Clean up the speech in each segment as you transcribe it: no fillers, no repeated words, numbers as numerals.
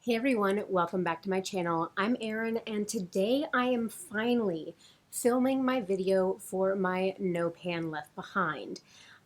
Hey everyone, welcome back to my channel. I'm Erin and today I am finally filming my video for my No Pan Left Behind.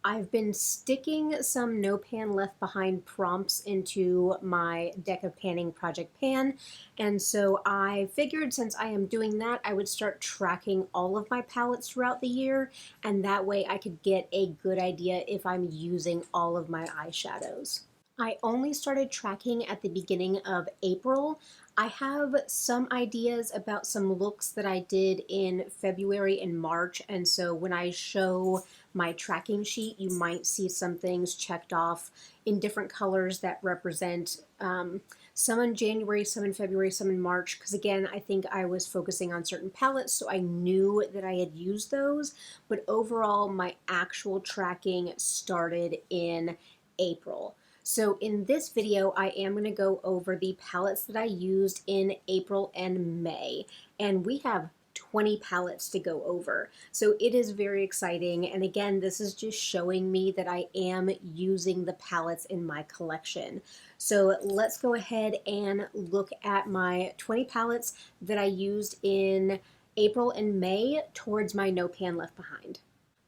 I've been sticking some No Pan Left Behind prompts into my deck of panning project pan, and so I figured since I am doing that I would start tracking all of my palettes throughout the year, and that way I could get a good idea if I'm using all of my eyeshadows. I only started tracking at the beginning of April. I have some ideas about some looks that I did in February and March, and so when I show my tracking sheet, you might see some things checked off in different colors that represent some in January, some in February, some in March, because again, I think I was focusing on certain palettes, so I knew that I had used those, but overall, my actual tracking started in April. So in this video, I am going to go over the palettes that I used in April and May, and we have 20 palettes to go over. So it is very exciting, and again, this is just showing me that I am using the palettes in my collection. So let's go ahead and look at my 20 palettes that I used in April and May towards my No Pan Left Behind.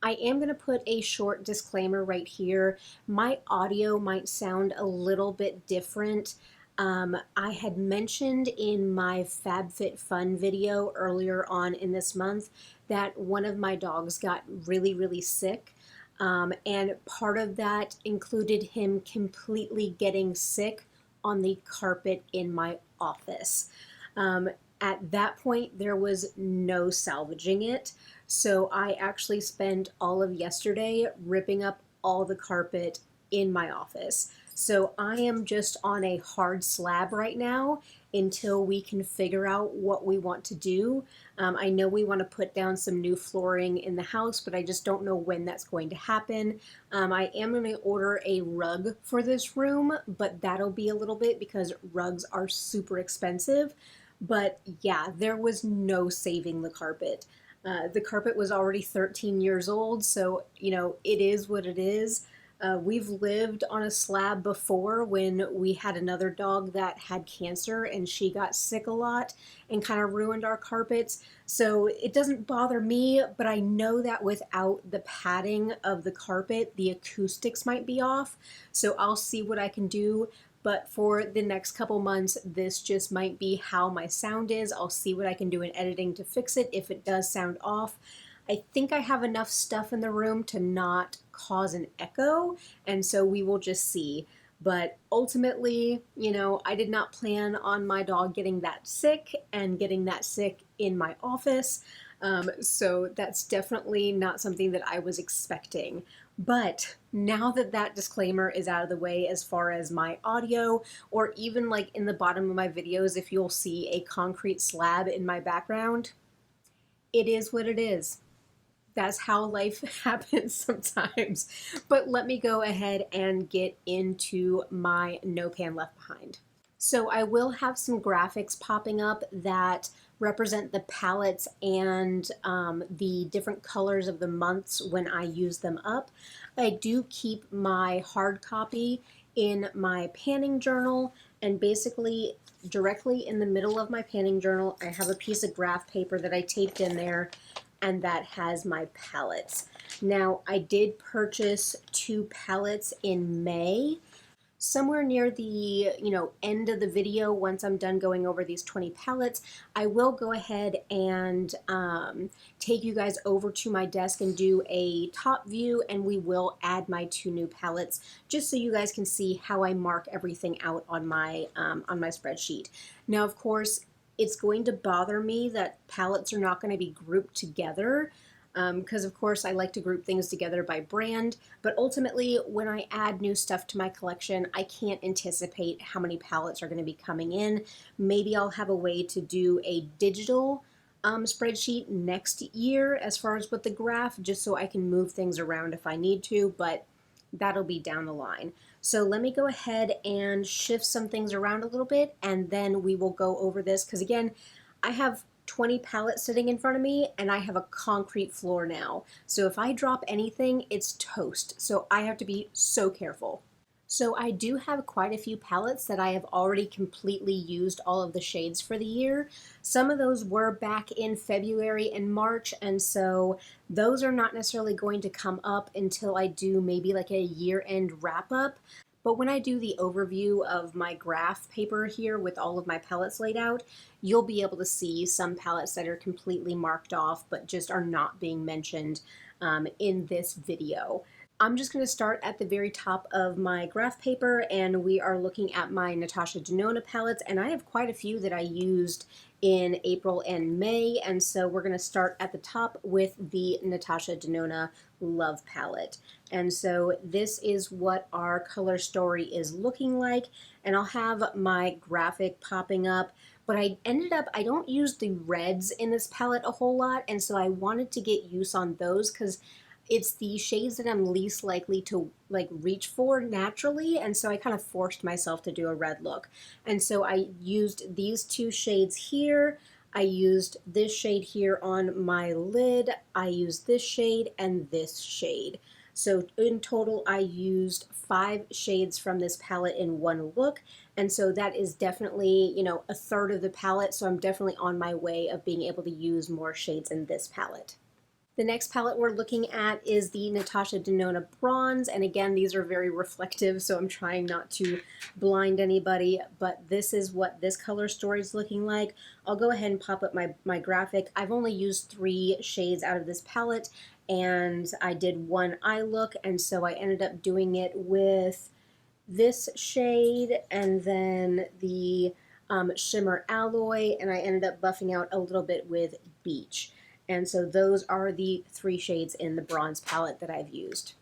I am going to put a short disclaimer right here. My audio might sound a little bit different. I had mentioned in my FabFitFun video earlier on in this month that one of my dogs got really sick. And part of that included him completely getting sick on the carpet in my office. At that point, there was no salvaging it. So I actually spent all of yesterday ripping up all the carpet in my office. So I am just on a hard slab right now until we can figure out what we want to do. I know we want to put down some new flooring in the house, but I just don't know when that's going to happen. I am going to order a rug for this room, but that'll be a little bit because rugs are super expensive. But yeah, there was no saving the carpet. The carpet was already 13 years old, so, you know, it is what it is. We've lived on a slab before when we had another dog that had cancer and she got sick a lot and kind of ruined our carpets. So it doesn't bother me, but I know that without the padding of the carpet, the acoustics might be off. So I'll see what I can do. But for the next couple months, this just might be how my sound is. I'll see what I can do in editing to fix it if it does sound off. I think I have enough stuff in the room to not cause an echo, and so we will just see. But ultimately, you know, I did not plan on my dog getting that sick and getting that sick in my office. So that's definitely not something that I was expecting. But now that that disclaimer is out of the way as far as my audio, or even like in the bottom of my videos, if you'll see a concrete slab in my background, it is what it is. That's how life happens sometimes. But let me go ahead and get into my No Pan Left Behind. So I will have some graphics popping up that represent the palettes and the different colors of the months when I use them up. I do keep my hard copy in my panning journal, and basically directly in the middle of my panning journal I have a piece of graph paper that I taped in there, and that has my palettes. Now I did purchase 2 palettes in May. Somewhere near the end of the video, once I'm done going over these 20 palettes, I will go ahead and take you guys over to my desk and do a top view, and we will add my 2 new palettes just so you guys can see how I mark everything out on my spreadsheet. Now, of course, it's going to bother me that palettes are not going to be grouped together. Because of course I like to group things together by brand, but ultimately when I add new stuff to my collection, I can't anticipate how many palettes are going to be coming in. Maybe I'll have a way to do a digital spreadsheet next year as far as with the graph, just so I can move things around if I need to, but that'll be down the line. So let me go ahead and shift some things around a little bit, and then we will go over this, because again, I have 20 palettes sitting in front of me and I have a concrete floor now. So if I drop anything, it's toast. So I have to be so careful. So I do have quite a few palettes that I have already completely used all of the shades for the year. Some of those were back in February and March, and so those are not necessarily going to come up until I do maybe like a year-end wrap-up. But when I do the overview of my graph paper here with all of my palettes laid out, you'll be able to see some palettes that are completely marked off but just are not being mentioned in this video. I'm just going to start at the very top of my graph paper, and we are looking at my Natasha Denona palettes, and I have quite a few that I used in April and May, and so we're going to start at the top with the Natasha Denona Love palette. And so this is what our color story is looking like, and I'll have my graphic popping up. But I don't use the reds in this palette a whole lot, and so I wanted to get use on those because it's the shades that I'm least likely to like reach for naturally, and so I kind of forced myself to do a red look. And so I used these two shades here. I used this shade here on my lid. I used this shade and this shade. So in total, I used 5 shades from this palette in one look. And so that is definitely, you know, a third of the palette. So I'm definitely on my way of being able to use more shades in this palette. The next palette we're looking at is the Natasha Denona Bronze, and again, these are very reflective, so I'm trying not to blind anybody, but this is what this color story is looking like. I'll go ahead and pop up my graphic. I've only used 3 shades out of this palette, and I did one eye look, and so I ended up doing it with this shade and then the Shimmer Alloy, and I ended up buffing out a little bit with Beach. And so those are the 3 shades in the bronze palette that I've used.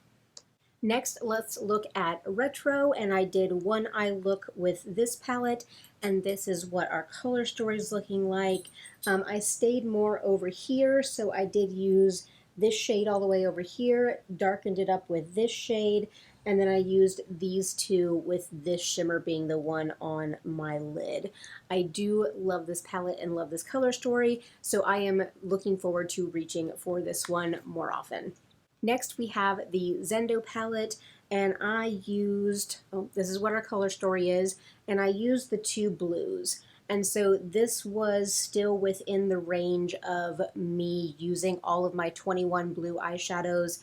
Next, let's look at Retro, and I did one eye look with this palette, and this is what our color story is looking like. I stayed more over here, so I did use this shade all the way over here, darkened it up with this shade, and then I used these two with this shimmer being the one on my lid. I do love this palette and love this color story, so I am looking forward to reaching for this one more often. Next, we have the Zendo palette, and I used, this is what our color story is, and I used the 2 blues. And so this was still within the range of me using all of my 21 blue eyeshadows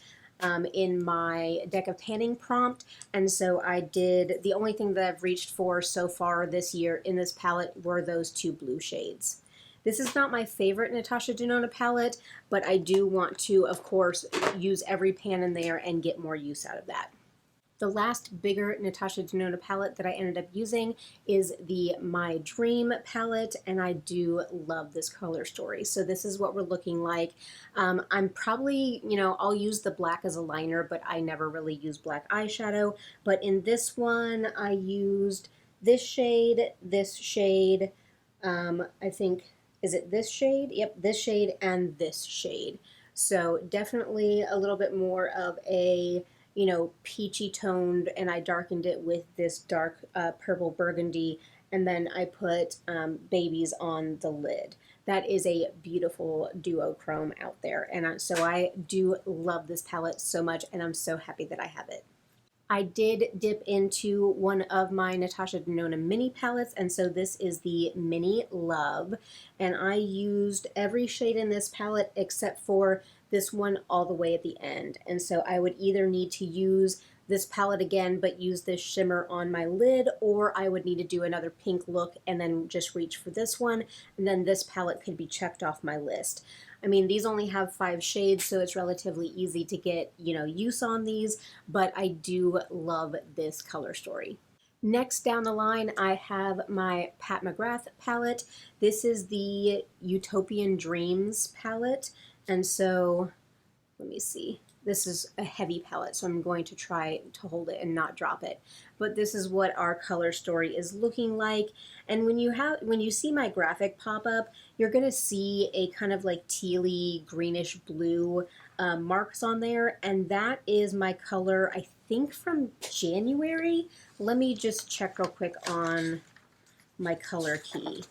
in my deck of tanning prompt, and so I did, the only thing that I've reached for so far this year in this palette were those 2 blue shades. This is not my favorite Natasha Denona palette, but I do want to, of course, use every pan in there and get more use out of that. The last bigger Natasha Denona palette that I ended up using is the My Dream palette, and I do love this color story. So this is what we're looking like. I'm probably, you know, I'll use the black as a liner, but I never really use black eyeshadow. But in this one, I used this shade, I think, is it this shade? Yep, this shade and this shade. So definitely a little bit more of a, you know, peachy toned, and I darkened it with this dark purple burgundy, and then I put babies on the lid. That is a beautiful duochrome out there, and so I do love this palette so much, and I'm so happy that I have it. I did dip into one of my Natasha Denona mini palettes, and so this is the Mini Love, and I used every shade in this palette except for this one all the way at the end. And so I would either need to use this palette again but use this shimmer on my lid, or I would need to do another pink look and then just reach for this one, and then this palette could be checked off my list. I mean, these only have 5 shades, so it's relatively easy to get, you know, use on these, but I do love this color story. Next down the line, I have my Pat McGrath palette. This is the Utopian Dreams palette, and so let me see. This is a heavy palette, so I'm going to try to hold it and not drop it. But this is what our color story is looking like. And when you see my graphic pop up, you're going to see a kind of like tealy greenish blue marks on there, and that is my color, I think, from January. Let me just check real quick on my color key.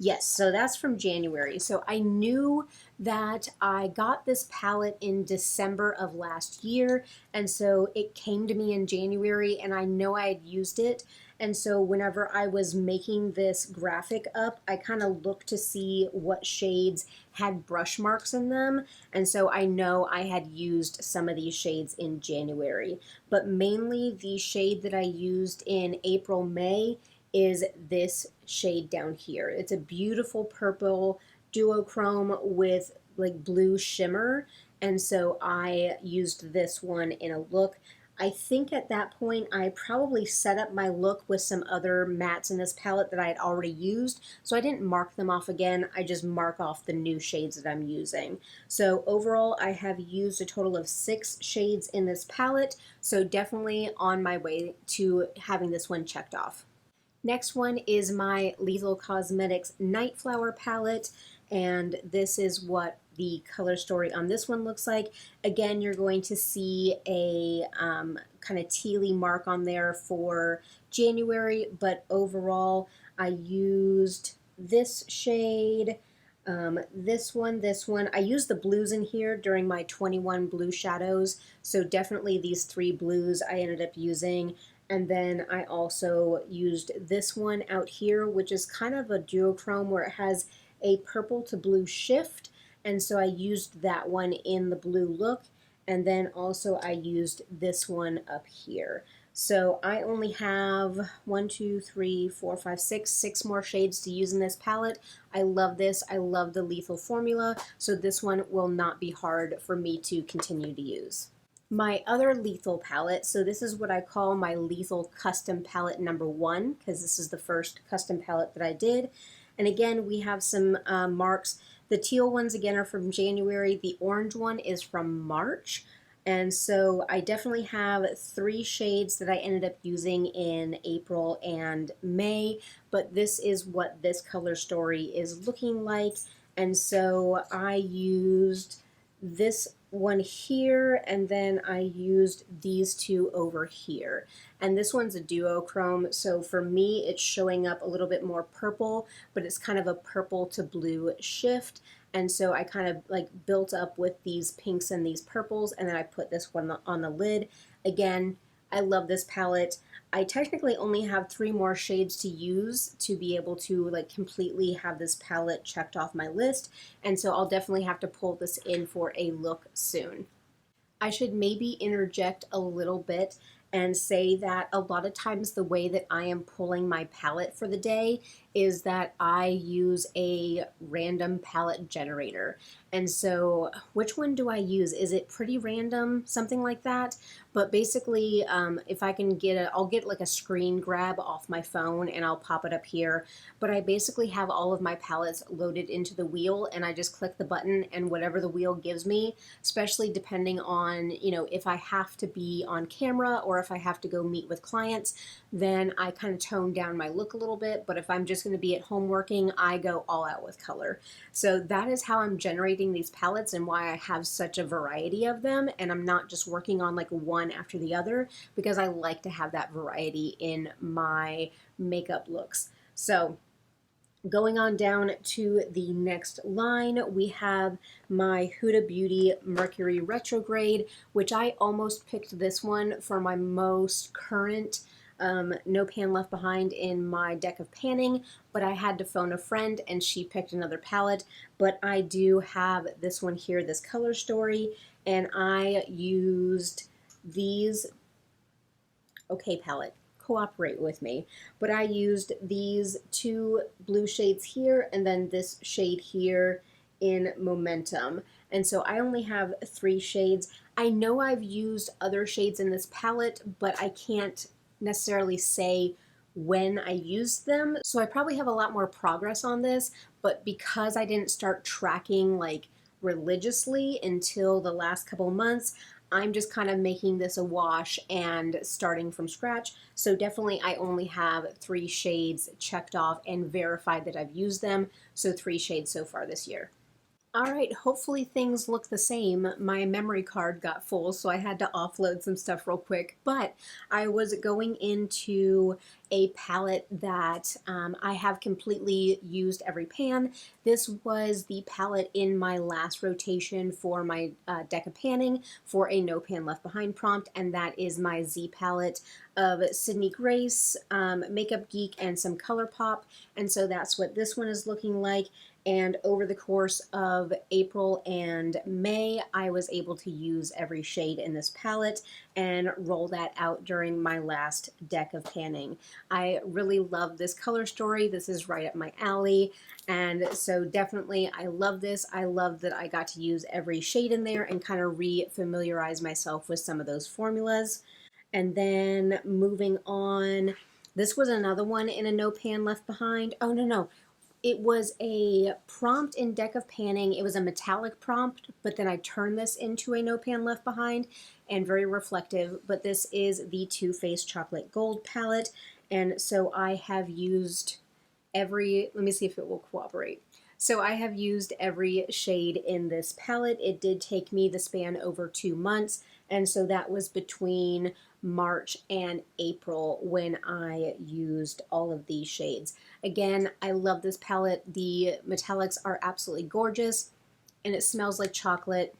Yes, so that's from January. So I knew that I got this palette in December of last year, and so it came to me in January, and I know I had used it. And so whenever I was making this graphic up, I kind of looked to see what shades had brush marks in them. And so I know I had used some of these shades in January, but mainly the shade that I used in April, May is this shade down here. It's a beautiful purple duochrome with like blue shimmer, and so I used this one in a look. I think at that point I probably set up my look with some other mattes in this palette that I had already used, so I didn't mark them off again. I just mark off the new shades that I'm using. So overall I have used a total of 6 shades in this palette, so definitely on my way to having this one checked off. Next one is my Lethal Cosmetics Night Flower palette, and this is what the color story on this one looks like. Again, you're going to see a kind of tealy mark on there for January, but overall I used this shade, this one. I used the blues in here during my 21 blue shadows, so definitely these 3 blues I ended up using. And then I also used this one out here, which is kind of a duochrome where it has a purple to blue shift. And so I used that one in the blue look. And then also I used this one up here. So I only have 1, 2, 3, 4, 5, 6 more shades to use in this palette. I love this. I love the Lethal formula. So this one will not be hard for me to continue to use. My other Lethal palette, so this is what I call my Lethal Custom Palette number 1, because this is the first custom palette that I did. And again, we have some marks. The teal ones, again, are from January. The orange one is from March. And so I definitely have 3 shades that I ended up using in April and May, but this is what this color story is looking like. And so I used this one here, and then I used these 2 over here. And this one's a duochrome, so for me it's showing up a little bit more purple, but it's kind of a purple to blue shift. And so I kind of like built up with these pinks and these purples, and then I put this one on the lid. Again, I love this palette. I technically only have 3 more shades to use to be able to like completely have this palette checked off my list, and so I'll definitely have to pull this in for a look soon. I should maybe interject a little bit and say that a lot of times the way that I am pulling my palette for the day is that I use a random palette generator. And so which one do I use? Is it Pretty Random? Something like that. But basically, if I can get I'll get like a screen grab off my phone and I'll pop it up here. But I basically have all of my palettes loaded into the wheel, and I just click the button, and whatever the wheel gives me, especially depending on, you know, if I have to be on camera or if I have to go meet with clients, then I kind of tone down my look a little bit. But if I'm just going to be at home working, I go all out with color. So that is how I'm generating these palettes and why I have such a variety of them, and I'm not just working on like one after the other, because I like to have that variety in my makeup looks. So going on down to the next line, we have my Huda Beauty Mercury Retrograde, which I almost picked this one for my most current No Pan Left Behind in my deck of panning, but I had to phone a friend and she picked another palette. But I do have this one here, this color story, and I used these, okay palette, cooperate with me, but I used these 2 blue shades here and then this shade here in Momentum. And so I only have 3 shades. I know I've used other shades in this palette, but I can't necessarily say when I used them. So I probably have a lot more progress on this, but because I didn't start tracking like religiously until the last couple months, I'm just kind of making this a wash and starting from scratch. So definitely I only have 3 shades checked off and verified that I've used them. So 3 shades so far this year. All right, hopefully things look the same. My memory card got full, so I had to offload some stuff real quick. But I was going into a palette that I have completely used every pan. This was the palette in my last rotation for my deck of panning for a No Pan Left Behind prompt, and that is my Z palette of Sydney Grace, Makeup Geek, and some ColourPop. And so that's what this one is looking like. And over the course of April and May, I was able to use every shade in this palette and roll that out during my last deck of panning. I really love this color story. This is right up my alley. And so definitely I love this. I love that I got to use every shade in there and kind of re-familiarize myself with some of those formulas. And then moving on, this was another one in a No Pan Left Behind. Oh, no. It was a prompt in Deck of Panning. It was a metallic prompt, but then I turned this into a No Pan Left Behind and very reflective. But this is the Too Faced Chocolate Gold palette. And so I have used every, let me see if it will cooperate. So I have used every shade in this palette. It did take me the span over 2 months. And so that was between March and April when I used all of these shades. Again, I love this palette. The metallics are absolutely gorgeous and it smells like chocolate.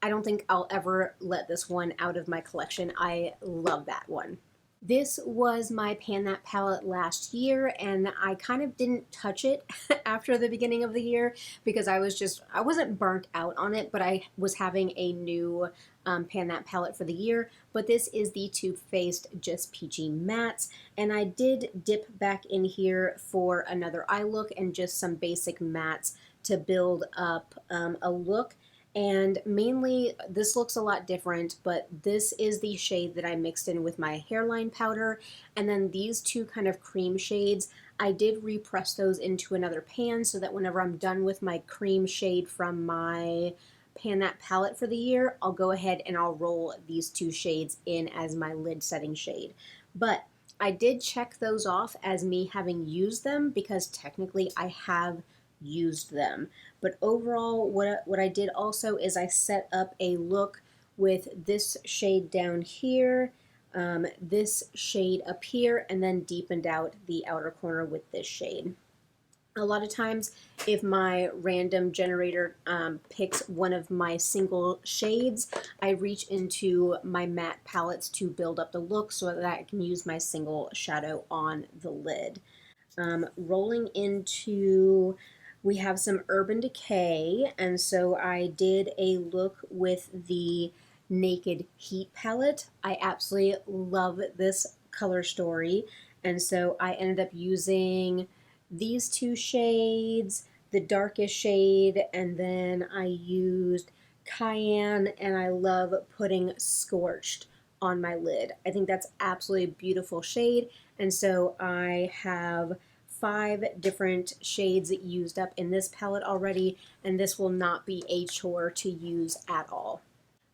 I don't think I'll ever let this one out of my collection. I love that one. This was my Pan That palette last year, and I kind of didn't touch it after the beginning of the year because I wasn't burnt out on it, but I was having a new Pan That palette for the year. But this is the Too Faced Just Peachy Mattes, and I did dip back in here for another eye look and just some basic mattes to build up a look. And mainly this looks a lot different, but this is the shade that I mixed in with my hairline powder. And then these two kind of cream shades, I did repress those into another pan so that whenever I'm done with my cream shade from my Pan That palette for the year, I'll go ahead and I'll roll these two shades in as my lid setting shade. But I did check those off as me having used them because technically I have used them. But overall, what I did also is I set up a look with this shade down here, this shade up here, and then deepened out the outer corner with this shade. A lot of times, if my random generator picks one of my single shades, I reach into my matte palettes to build up the look so that I can use my single shadow on the lid. Rolling into, we have some Urban Decay, and so I did a look with the Naked Heat palette. I absolutely love this color story, and so I ended up using these two shades, the darkest shade, and then I used Cayenne, and I love putting Scorched on my lid. I think that's absolutely a beautiful shade, and so I have 5 different shades used up in this palette already, and this will not be a chore to use at all.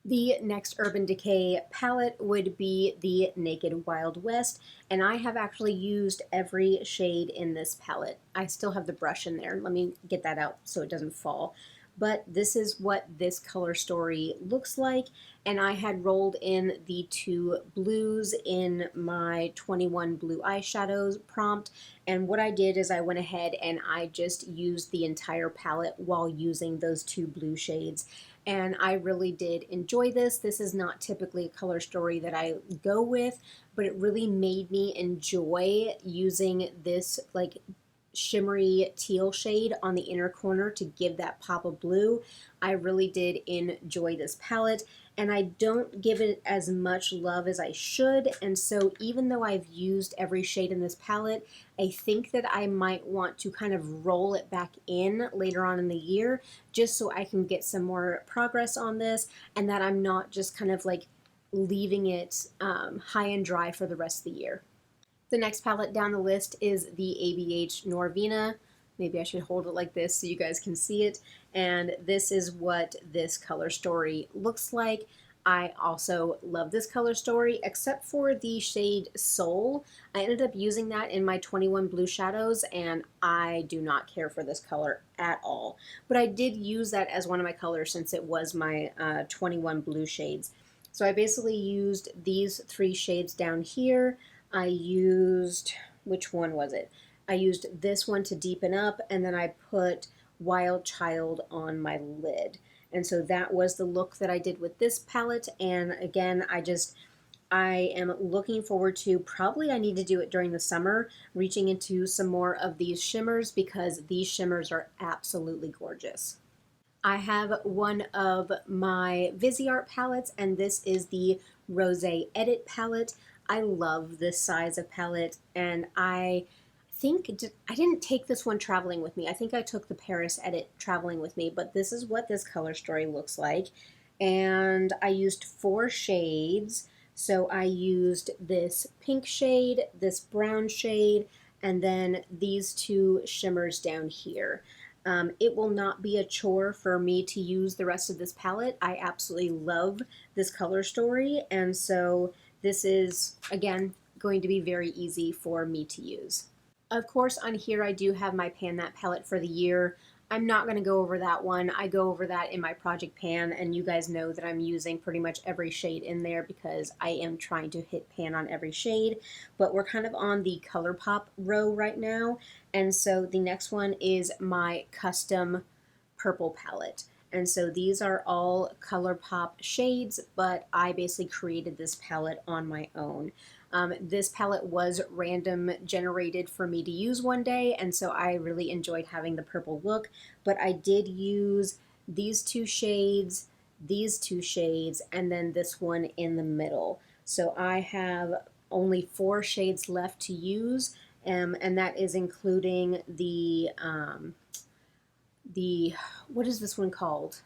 The next Urban Decay palette would be the Naked Wild West, and I have actually used every shade in this palette. I still have the brush in there. Let me get that out so it doesn't fall. But this is what this color story looks like, and I had rolled in the 2 blues in my 21 blue eyeshadows prompt, and what I did is I went ahead and I just used the entire palette while using those 2 blue shades. And I really did enjoy this. This is not typically a color story that I go with, but it really made me enjoy using this like shimmery teal shade on the inner corner to give that pop of blue. I really did enjoy this palette, and I don't give it as much love as I should, and so even though I've used every shade in this palette, I think that I might want to kind of roll it back in later on in the year just so I can get some more progress on this and that I'm not just kind of like leaving it high and dry for the rest of the year. The next palette down the list is the ABH Norvina. Maybe I should hold it like this so you guys can see it. And this is what this color story looks like. I also love this color story, except for the shade Soul. I ended up using that in my 21 Blue Shadows, and I do not care for this color at all. But I did use that as one of my colors since it was my 21 Blue shades. So I basically used these 3 shades down here. I used, which one was it? I used this one to deepen up, and then I put Wild Child on my lid. And so that was the look that I did with this palette. And again, I am looking forward to, probably I need to do it during the summer, reaching into some more of these shimmers because these shimmers are absolutely gorgeous. I have one of my Viseart palettes, and this is the Rosé Edit palette. I love this size of palette, and I think I didn't take this one traveling with me. I think I took the Paris Edit traveling with me, but this is what this color story looks like. And I used 4 shades. So I used this pink shade, this brown shade, and then these 2 shimmers down here. It will not be a chore for me to use the rest of this palette. I absolutely love this color story, and so this is, again, going to be very easy for me to use. Of course, on here I do have my Pan That palette for the year. I'm not going to go over that one. I go over that in my project pan, and you guys know that I'm using pretty much every shade in there because I am trying to hit pan on every shade. But we're kind of on the ColourPop row right now, and so the next one is my custom purple palette. And so these are all ColourPop shades, but I basically created this palette on my own. This palette was random generated for me to use one day, and so I really enjoyed having the purple look, but I did use these 2 shades, these 2 shades, and then this one in the middle. So I have only 4 shades left to use, and that is including the what is this one called?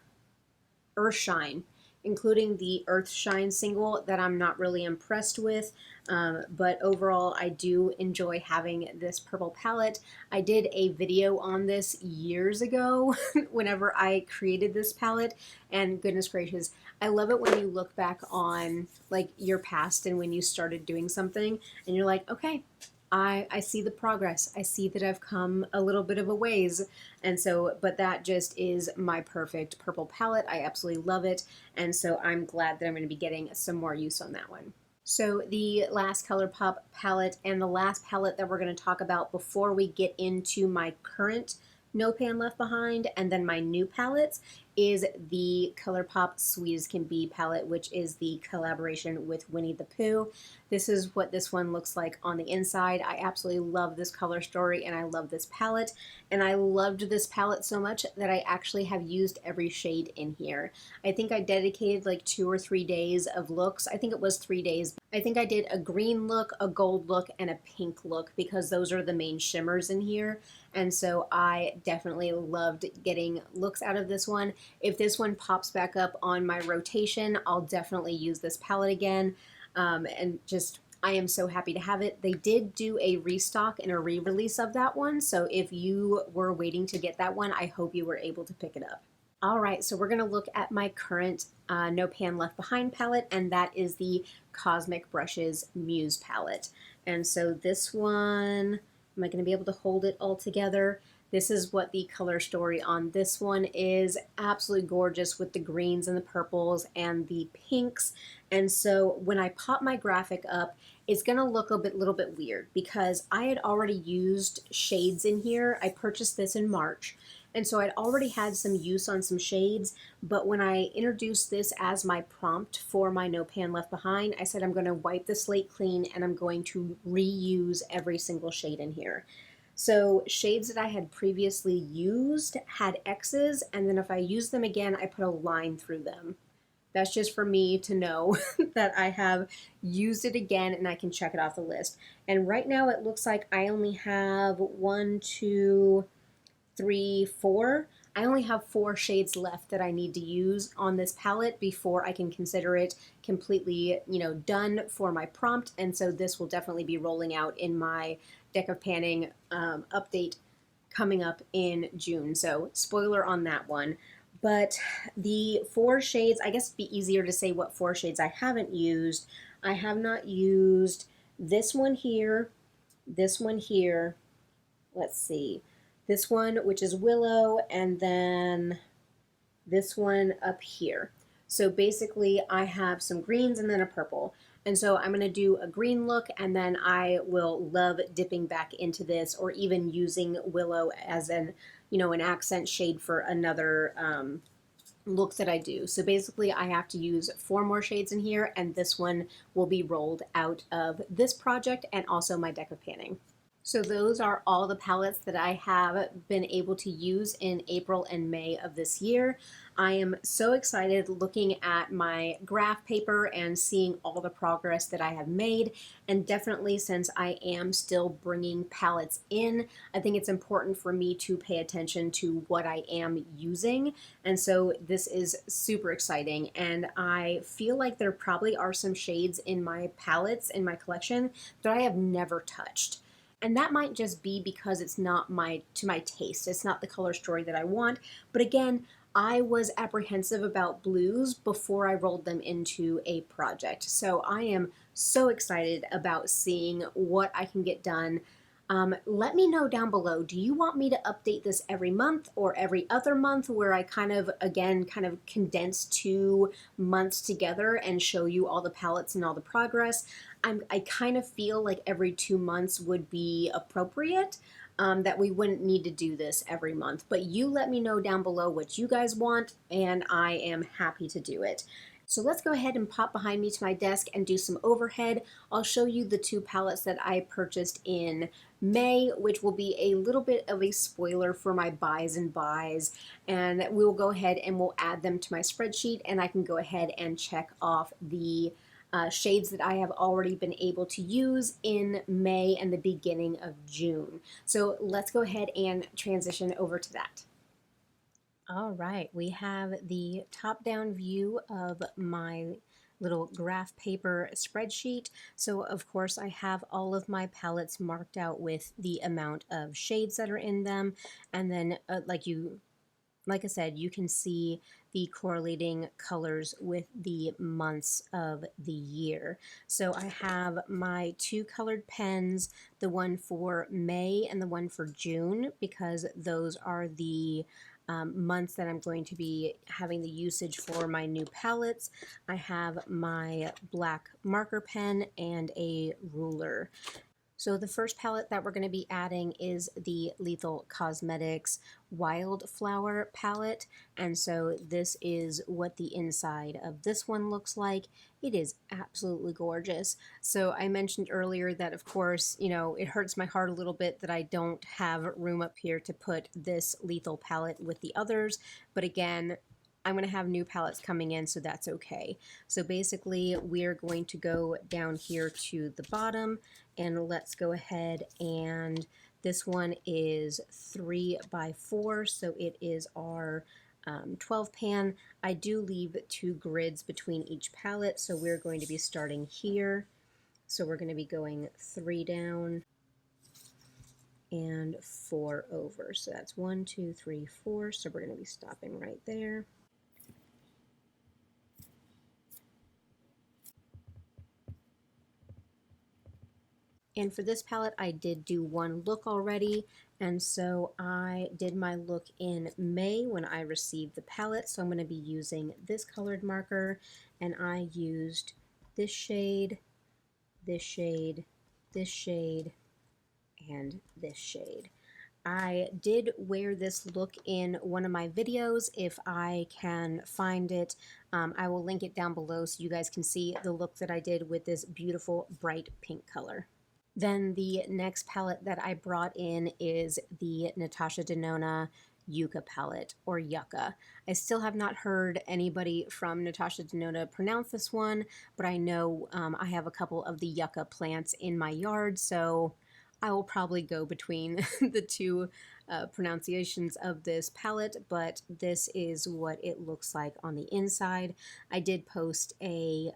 Earthshine, including the Earthshine single that I'm not really impressed with, but overall I do enjoy having this purple palette. I did a video on this years ago whenever I created this palette, and goodness gracious, I love it when you look back on like your past and when you started doing something and you're like, okay, I see the progress. I see that I've come a little bit of a ways. And so, but that just is my perfect purple palette. I absolutely love it. And so I'm glad that I'm going to be getting some more use on that one. So the last ColourPop palette and the last palette that we're going to talk about before we get into my current No Pan Left Behind and then my new palettes is the ColourPop Sweet as Can Be palette, which is the collaboration with Winnie the Pooh. This is what this one looks like on the inside. I absolutely love this color story and I love this palette. And I loved this palette so much that I actually have used every shade in here. I think I dedicated like 2 or 3 days of looks. I think it was 3 days. I think I did a green look, a gold look, and a pink look because those are the main shimmers in here. And so I definitely loved getting looks out of this one. If this one pops back up on my rotation, I'll definitely use this palette again. And just, I am so happy to have it. They did do a restock and a re-release of that one. So if you were waiting to get that one, I hope you were able to pick it up. All right, so we're going to look at my current No Pan Left Behind palette, and that is the Cosmic Brushes Muse palette. And so this one, am I going to be able to hold it all together? This is what the color story on this one is. Absolutely gorgeous with the greens and the purples and the pinks. And so when I pop my graphic up, it's going to look a little bit weird because I had already used shades in here. I purchased this in March. And so I'd already had some use on some shades, but when I introduced this as my prompt for my No Pan Left Behind, I said I'm going to wipe the slate clean and I'm going to reuse every single shade in here. So shades that I had previously used had X's, and then if I use them again, I put a line through them. That's just for me to know that I have used it again and I can check it off the list. And right now it looks like I only have 1, 2, 3, 4. I only have 4 shades left that I need to use on this palette before I can consider it completely, done for my prompt. And so this will definitely be rolling out in my Deck of Panning update coming up in June. So spoiler on that one. But the 4 shades, I guess it'd be easier to say what 4 shades I haven't used. I have not used this one here, this one here, let's see, this one, which is Willow, and then this one up here. So basically I have some greens and then a purple. And so I'm going to do a green look, and then I will love dipping back into this, or even using Willow as an accent shade for another look that I do. So basically I have to use 4 more shades in here, and this one will be rolled out of this project and also my deck of panning. So those are all the palettes that I have been able to use in April and May of this year. I am so excited looking at my graph paper and seeing all the progress that I have made. And definitely, since I am still bringing palettes in, I think it's important for me to pay attention to what I am using. And so this is super exciting. And I feel like there probably are some shades in my palettes in my collection that I have never touched. And that might just be because it's not to my taste. It's not the color story that I want. But again, I was apprehensive about blues before I rolled them into a project. So I am so excited about seeing what I can get done. Let me know down below, do you want me to update this every month or every other month, where I kind of condense 2 months together and show you all the palettes and all the progress? I kind of feel like every 2 months would be appropriate, that we wouldn't need to do this every month. But you let me know down below what you guys want, and I am happy to do it. So let's go ahead and pop behind me to my desk and do some overhead. I'll show you the 2 palettes that I purchased in May, which will be a little bit of a spoiler for my buys and buys. And we'll go ahead and we'll add them to my spreadsheet, and I can go ahead and check off the shades that I have already been able to use in May and the beginning of June. So let's go ahead and transition over to that. All right, we have the top-down view of my little graph paper spreadsheet. So of course I have all of my palettes marked out with the amount of shades that are in them, and then like I said, you can see the correlating colors with the months of the year. So I have my 2 colored pens, the one for May and the one for June, because those are the months that I'm going to be having the usage for my new palettes. I have my black marker pen and a ruler. So the first palette that we're going to be adding is the Lethal Cosmetics Wildflower palette, and so this is what the inside of this one looks like. It is absolutely gorgeous. So I mentioned earlier that, of course, it hurts my heart a little bit that I don't have room up here to put this Lethal palette with the others, but again, I'm going to have new palettes coming in, so that's okay. So basically, we're going to go down here to the bottom, and let's go ahead, and this one is 3 by 4, so it is our 12 pan. I do leave 2 grids between each palette, so we're going to be starting here. So we're going to be going 3 down and 4 over. So that's 1, 2, 3, 4. So we're going to be stopping right there. And for this palette, I did do 1 look already, and so I did my look in May when I received the palette. So I'm going to be using this colored marker, and I used this shade, this shade, this shade, and this shade. I did wear this look in one of my videos. If I can find it, I will link it down below so you guys can see the look that I did with this beautiful bright pink color. Then the next palette that I brought in is the Natasha Denona Yucca palette, or Yucca. I still have not heard anybody from Natasha Denona pronounce this one, but I know I have a couple of the Yucca plants in my yard, so I will probably go between the 2 pronunciations of this palette, but this is what it looks like on the inside. I did post a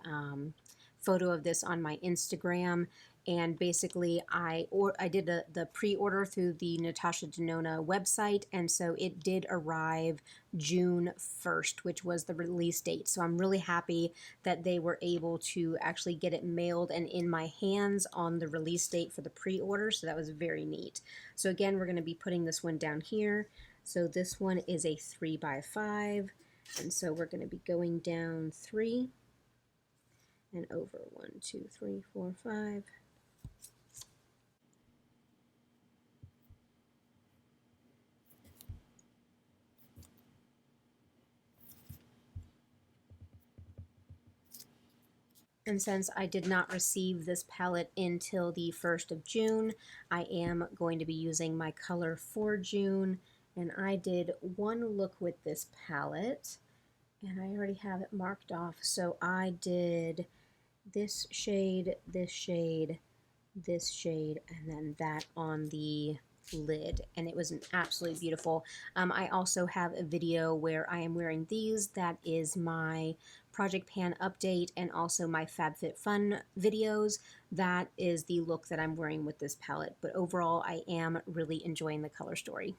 photo of this on my Instagram. and basically I did the pre-order through the Natasha Denona website, and so it did arrive June 1st, which was the release date. So I'm really happy that they were able to actually get it mailed and in my hands on the release date for the pre-order, so that was very neat. So again, we're going to be putting this one down here. So this one is a 3x5, and so we're going to be going down 3 and over 1, 2, 3, 4, 5. And since I did not receive this palette until the 1st of June, I am going to be using my color for June. And I did one look with this palette, and I already have it marked off. So I did this shade, this shade, this shade, and then that on the lid, and it was absolutely beautiful. I also have a video where I am wearing these. That is my Project Pan update and also my FabFitFun videos. That is the look that I'm wearing with this palette, but overall I am really enjoying the color story.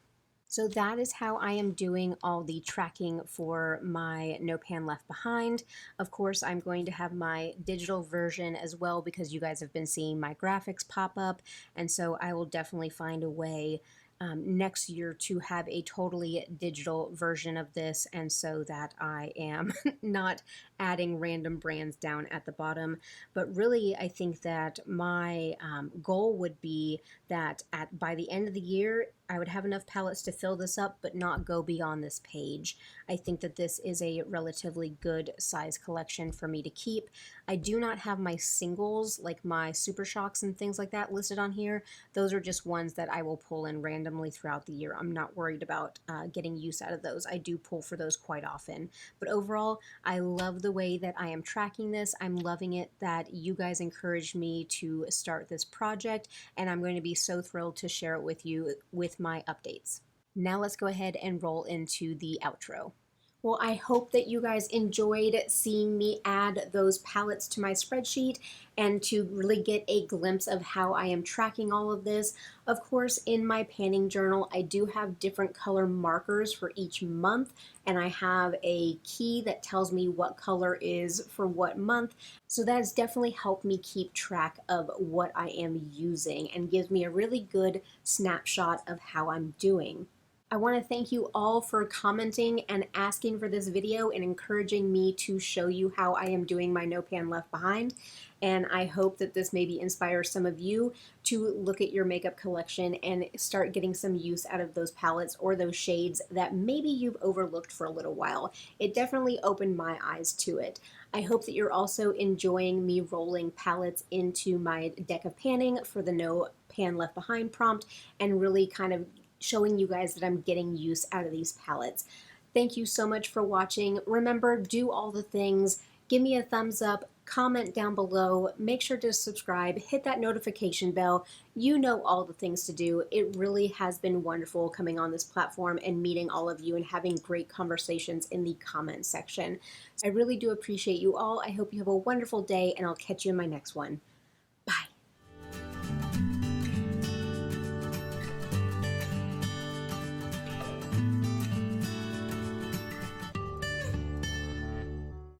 So that is how I am doing all the tracking for my No Pan Left Behind. Of course, I'm going to have my digital version as well because you guys have been seeing my graphics pop up, and so I will definitely find a way next year to have a totally digital version of this, and so that I am not adding random brands down at the bottom. But really, I think that my goal would be that by the end of the year, I would have enough palettes to fill this up, but not go beyond this page. I think that this is a relatively good size collection for me to keep. I do not have my singles, like my Super Shocks and things like that, listed on here. Those are just ones that I will pull in randomly throughout the year. I'm not worried about getting use out of those. I do pull for those quite often. But overall, I love the way that I am tracking this. I'm loving it that you guys encouraged me to start this project, and I'm going to be so thrilled to share it with you with my updates. Now let's go ahead and roll into the outro. Well, I hope that you guys enjoyed seeing me add those palettes to my spreadsheet and to really get a glimpse of how I am tracking all of this. Of course, in my panning journal, I do have different color markers for each month, and I have a key that tells me what color is for what month. So that has definitely helped me keep track of what I am using and gives me a really good snapshot of how I'm doing. I want to thank you all for commenting and asking for this video and encouraging me to show you how I am doing my No Pan Left Behind. And I hope that this maybe inspires some of you to look at your makeup collection and start getting some use out of those palettes or those shades that maybe you've overlooked for a little while. It definitely opened my eyes to it. I hope that you're also enjoying me rolling palettes into my deck of panning for the No Pan Left Behind prompt and really kind of showing you guys that I'm getting use out of these palettes. Thank you so much for watching. Remember, do all the things. Give me a thumbs up, comment down below, make sure to subscribe, hit that notification bell. You know all the things to do. It really has been wonderful coming on this platform and meeting all of you and having great conversations in the comment section. I really do appreciate you all. I hope you have a wonderful day, and I'll catch you in my next one.